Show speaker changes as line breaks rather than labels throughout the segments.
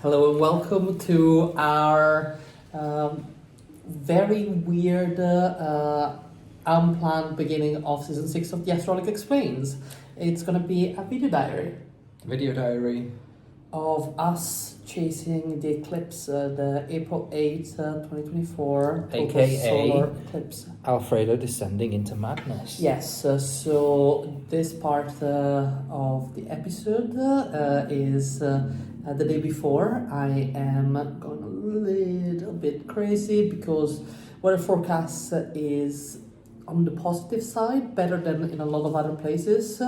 Hello and welcome to our very weird, unplanned beginning of season 6 of The Astrology Explains. It's going to be a
Video diary
of us chasing the eclipse, the April 8th, 2024 total
AKA
solar eclipse.
Alfredo descending into madness.
Yes, so this part of the episode is the day before. I am going a little bit crazy because weather forecast is on the positive side, better than in a lot of other places,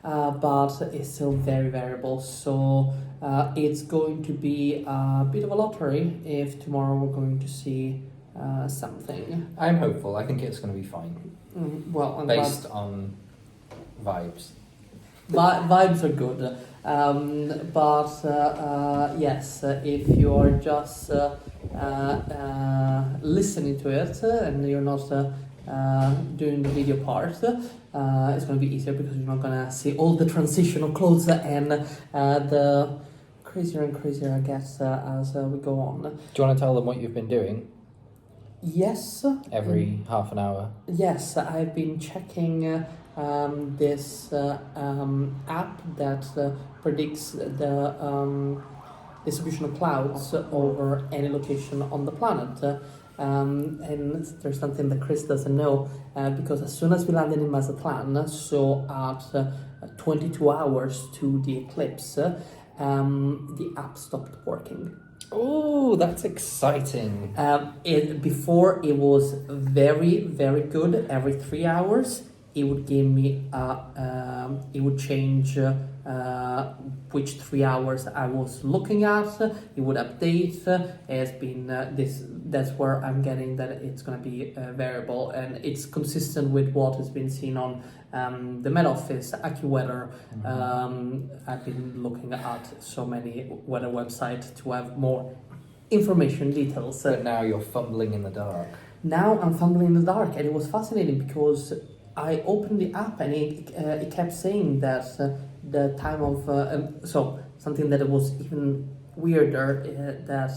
but it's still very variable. So it's going to be a bit of a lottery if tomorrow we're going to see something.
I'm hopeful. I think it's going to be fine.
Well, I'm
based on vibes.
Vibes are good, but yes, if you are just listening to it and you're not doing the video part, it's going to be easier because you're not going to see all the transitional clothes and the crazier and crazier it gets as we go on.
Do you want to tell them what you've been doing?
Yes.
Every half an hour?
Yes, I've been checking this app that predicts the distribution of clouds over any location on the planet. And there's something that Chris doesn't know, because as soon as we landed in Mazatlan, so at 22 hours to the eclipse, the app stopped working.
Oh, that's exciting.
Before it was very, very good. Every 3 hours, it would give me it would change which 3 hours I was looking at. It would update. It's been that's where I'm getting that it's going to be variable, and it's consistent with what has been seen on the Met Office, AccuWeather. I've been looking at so many weather websites to have more information, details.
But now you're fumbling in the dark.
Now I'm fumbling in the dark, and it was fascinating because I opened the app and it kept saying that the time of so something that was even weirder that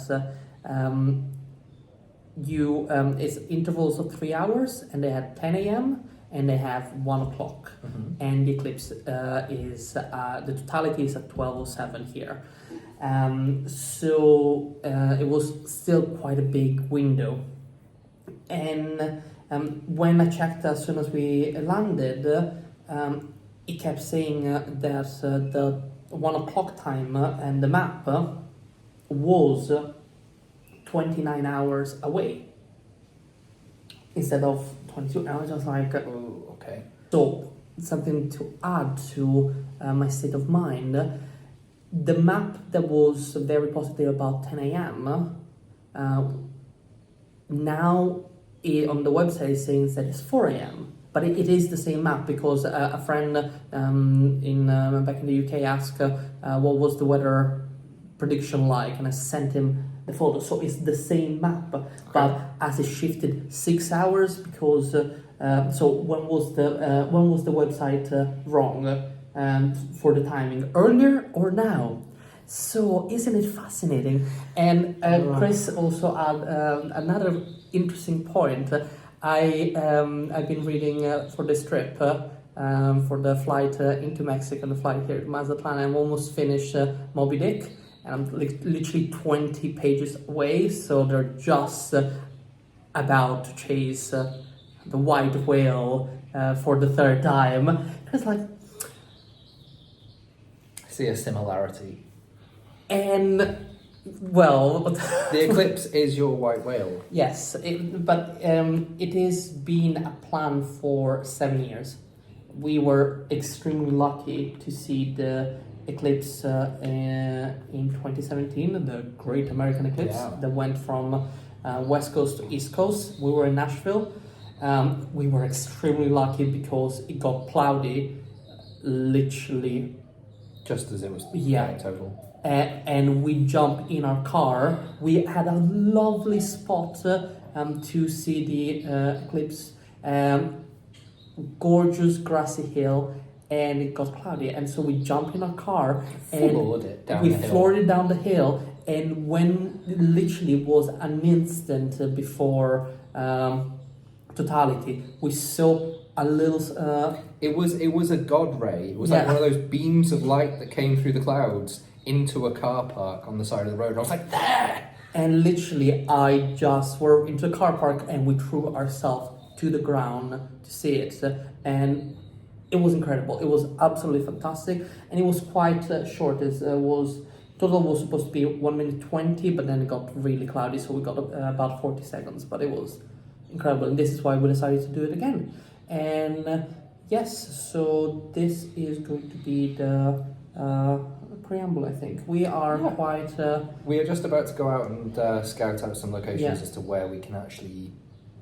it's intervals of 3 hours, and they had 10 a.m. and they have 1 o'clock, and the eclipse is the totality is at 12:07 here. So it was still quite a big window, and when I checked as soon as we landed, it kept saying that the 1 o'clock time and the map was 29 hours away instead of 22 hours. I was like,
oh, okay.
So something to add to my state of mind. The map that was very positive about 10 a.m. Now on the website is saying that it's 4 a.m. But it is the same map because a friend back in the UK asked what was the weather prediction like, and I sent him the photo. So it's the same map, but as it shifted 6 hours because so when was the website wrong for the timing, earlier or now? So isn't it fascinating? And Chris also had another interesting point. I've been reading for this trip for the flight into Mexico and the flight here to Mazatlan. I'm almost finished Moby Dick, and I'm literally 20 pages away. So they're just about to chase the white whale for the third time. It's like,
I see a similarity.
And well,
the eclipse is your white whale.
Yes, but it has been a plan for 7 years. We were extremely lucky to see the eclipse in 2017, the Great American Eclipse that went from West Coast to East Coast. We were in Nashville. We were extremely lucky because it got cloudy literally
just as it was total.
And we jumped in our car. We had a lovely spot to see the eclipse. Gorgeous grassy hill, and it got cloudy, and so we jumped in our car and
floored it down
we
the hill.
floored it down the hill, and when it literally was an instant before totality, we saw a little.
It was a god ray. It was like one of those beams of light that came through the clouds into a car park on the side of the road. And I was like, there!
And literally, I just were into the car park and we threw ourselves to the ground to see it. And it was incredible. It was absolutely fantastic. And it was quite short. Total was supposed to be 1 minute 20, but then it got really cloudy, so we got about 40 seconds. But it was incredible. And this is why we decided to do it again. And yes, so this is going to be the preamble, I think. We are quite...
we are just about to go out and scout out some locations as to where we can actually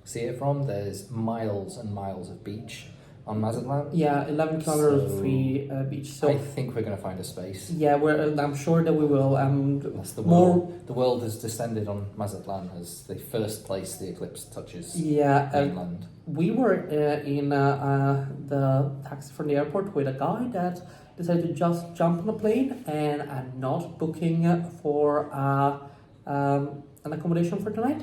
see it from. There's miles and miles of beach on Mazatlan.
Yeah, 11 kilometers of free beach. So
I think we're going to find a space.
Yeah, I'm sure that we will.
The world has descended on Mazatlan as the first place the eclipse touches mainland.
We were in the taxi from the airport with a guy that decided to just jump on a plane, and I'm not booking for an accommodation for tonight.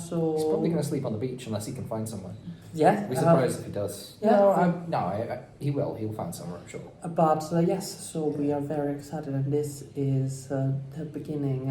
So
he's probably going to sleep on the beach unless he can find somewhere.
Yeah,
I'd be surprised if he does.
Yeah,
he will. He'll find somewhere, I'm sure.
But yes, so we are very excited, and this is the beginning.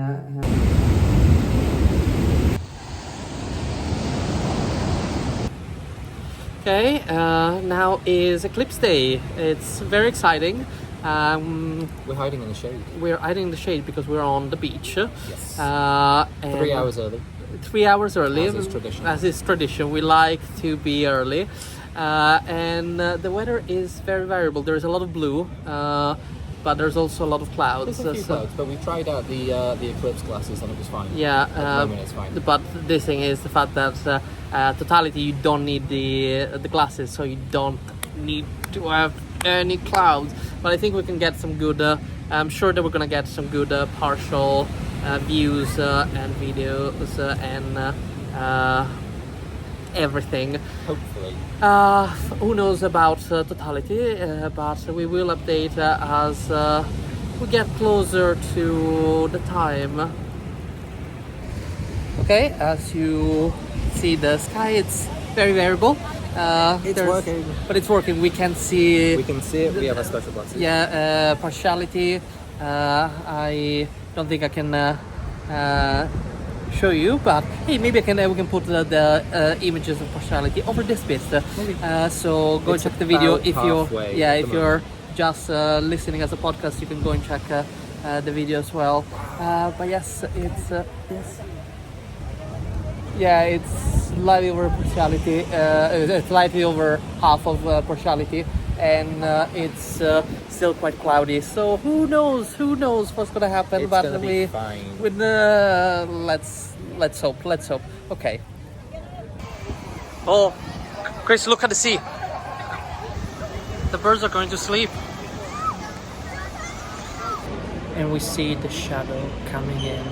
Okay, now is Eclipse Day. It's very exciting.
We're hiding in the shade.
We're hiding in the shade because we're on the beach.
Yes.
And
3 hours early.
3 hours early.
As is tradition.
As is tradition. We like to be early. And the weather is very variable. There is a lot of blue, but there's also a lot of clouds.
There's a few clouds, but we tried out the eclipse glasses and it was fine.
Yeah.
At the moment it's fine.
But this thing is the fact that totality, you don't need the glasses, so you don't need to have any clouds. But I think we can get some good. I'm sure that we're gonna get some good partial views and videos and everything.
Hopefully.
Who knows about totality? But we will update as we get closer to the time. Okay, as you see, the sky, it's very variable.
It's working.
But it's working. We can see.
We can see it. We have a special glasses.
Yeah, partiality. I don't think I can show you, but hey, maybe we can put the images of partiality over this bit. So go
It's
check the video if you're just listening as a podcast. You can go and check the video as well. But yes, it's it's slightly over partiality. Slightly over half of partiality, and it's still quite cloudy. So who knows what's gonna happen?
It's
but
gonna be fine.
With let's hope. Okay. Oh, Chris, look at the sea. The birds are going to sleep. And we see the shadow coming in.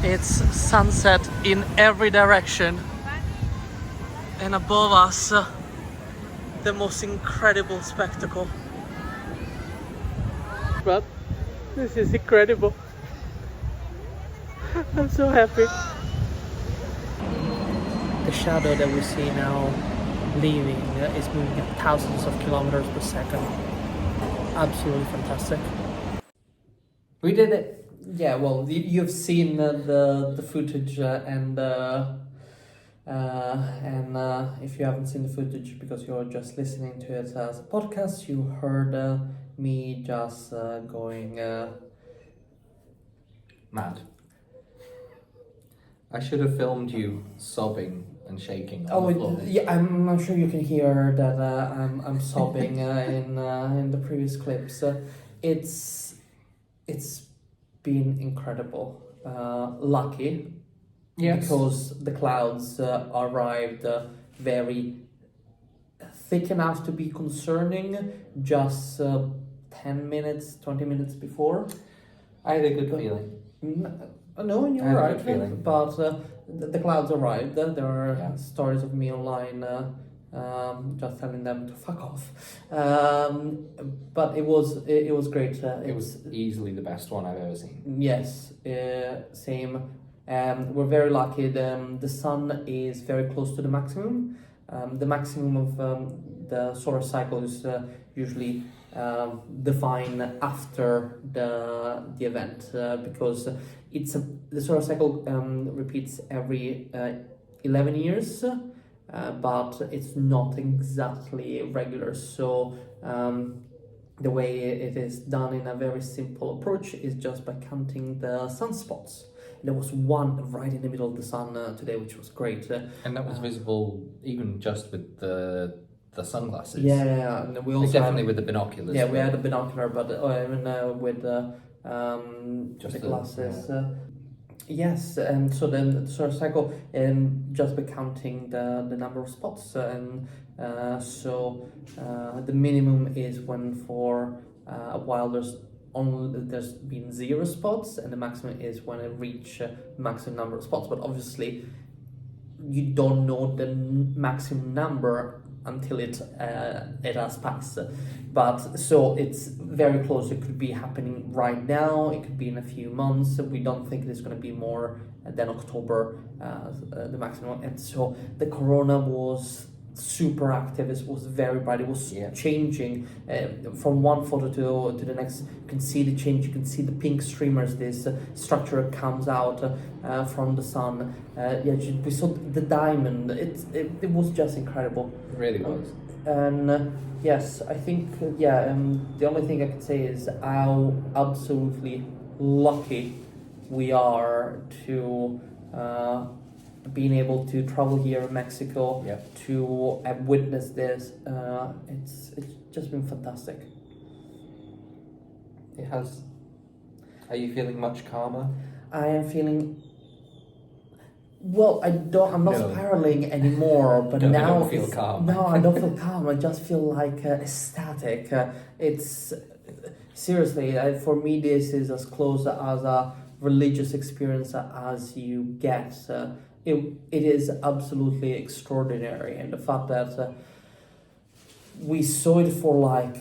It's sunset in every direction. And above us, the most incredible spectacle. But this is incredible. I'm so happy. The shadow that we see now leaving is moving at thousands of kilometers per second. Absolutely fantastic. We did it. Yeah, well, you've seen the footage and if you haven't seen the footage because you're just listening to it as a podcast, you heard me just going
mad. I should have filmed you sobbing and shaking on the floor.
Yeah, I'm sure you can hear that I'm sobbing in the previous clips. It's been incredible. Lucky. Yes. Because the clouds arrived very thick enough to be concerning just 10 minutes, 20 minutes before.
I had a good feeling.
No, you're right.
Feeling.
But the clouds arrived. There are stories of me online just telling them to fuck off. But it was great.
It was easily the best one I've ever seen.
Yes, same. We're very lucky. The sun is very close to the maximum. The maximum of the solar cycle is usually defined after the event because the solar cycle repeats every 11 years, but it's not exactly regular. So the way it is done in a very simple approach is just by counting the sunspots. There was one right in the middle of the sun today, which was great.
And that was visible even just with the sunglasses.
Yeah. And we also
definitely with the binoculars.
Yeah, we had a binocular, but even with
just
the glasses. Yes, and so then the solar cycle, and just by counting the number of spots, and so the minimum is when for a while there's been 0 spots, and the maximum is when it reach maximum number of spots. But obviously, you don't know the maximum number until it has passed. But so it's very close. It could be happening right now. It could be in a few months. We don't think it's going to be more than October, the maximum. And so the corona was super active. It was very bright. It was changing from one photo to the next. You can see the change. You can see the pink streamers. This structure comes out from the sun. We saw the diamond. It was just incredible.
It really was.
And yes, I think the only thing I can say is how absolutely lucky we are to being able to travel here in Mexico to witness this. It's just been fantastic.
It has. Are you feeling much calmer?
I am feeling. Well, I'm not spiraling anymore, but now
don't feel calm.
No, I don't feel calm. I just feel like ecstatic. It's seriously for me. This is as close as a religious experience as you get. It is absolutely extraordinary, and the fact that we saw it for like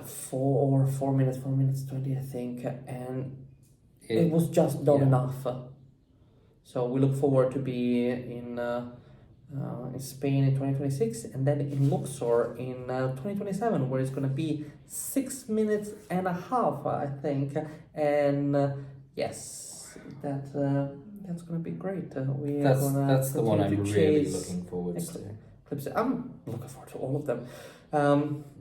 4 minutes, 20, I think, and it was just not enough. So we look forward to be in Spain in 2026, and then in Luxor in 2027, where it's going to be 6 minutes and a half, I think. And yes, that's going to be great.
That's the one I'm really looking forward to.
Eclipse. I'm looking forward to all of them.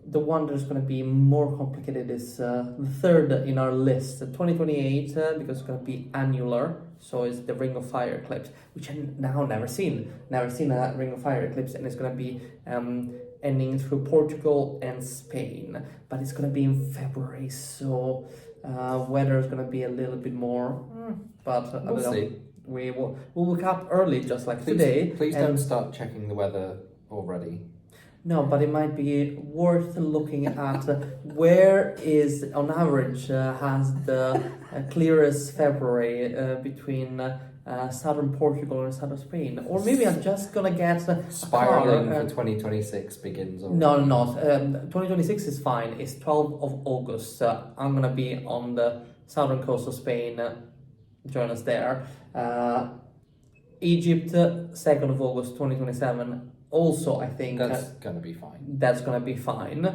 The one that's going to be more complicated is the third in our list, 2028, because it's going to be annular. So it's the Ring of Fire eclipse, which I've now never seen. Never seen a Ring of Fire eclipse, and it's going to be ending through Portugal and Spain. But it's going to be in February, so weather is going to be a little bit more. But
we'll see.
We'll wake up early, just like today.
Please don't start checking the weather already.
No, but it might be worth looking at where is, on average, has the clearest February between southern Portugal and southern Spain. Or maybe I'm just going to get
spiraling for 2026 begins already.
No. 2026 is fine. It's 12th of August. I'm going to be on the southern coast of Spain. Join us there. Egypt, 2nd of August 2027. Also, I think
that's gonna be fine.
That's gonna be fine.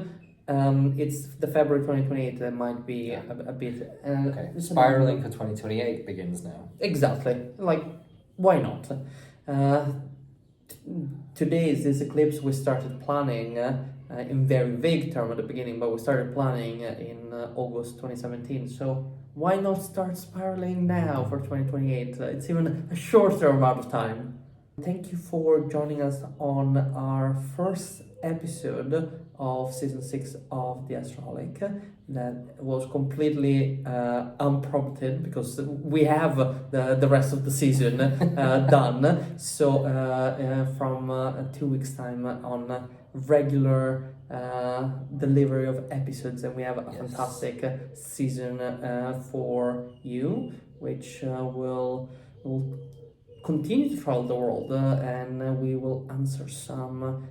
It's the February 2028 that might be a bit.
Okay. Spiraling for 2028 begins now.
Exactly. Like, why not? Today is this eclipse. We started planning in very vague term at the beginning, but we started planning in August 2017. So why not start spiraling now for 2028? It's even a shorter amount of time. Thank you for joining us on our first episode of season 6 of The Astraholic. That was completely unprompted because we have the rest of the season done. So from 2 weeks' time on regular delivery of episodes, and we have a fantastic season for you, which will continue to travel the world, and we will answer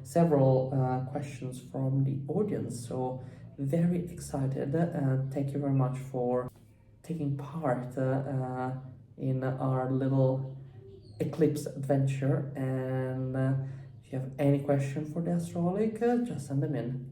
several questions from the audience. So very excited. Thank you very much for taking part in our little Eclipse adventure. And if you have any question for the astrologic, just send them in.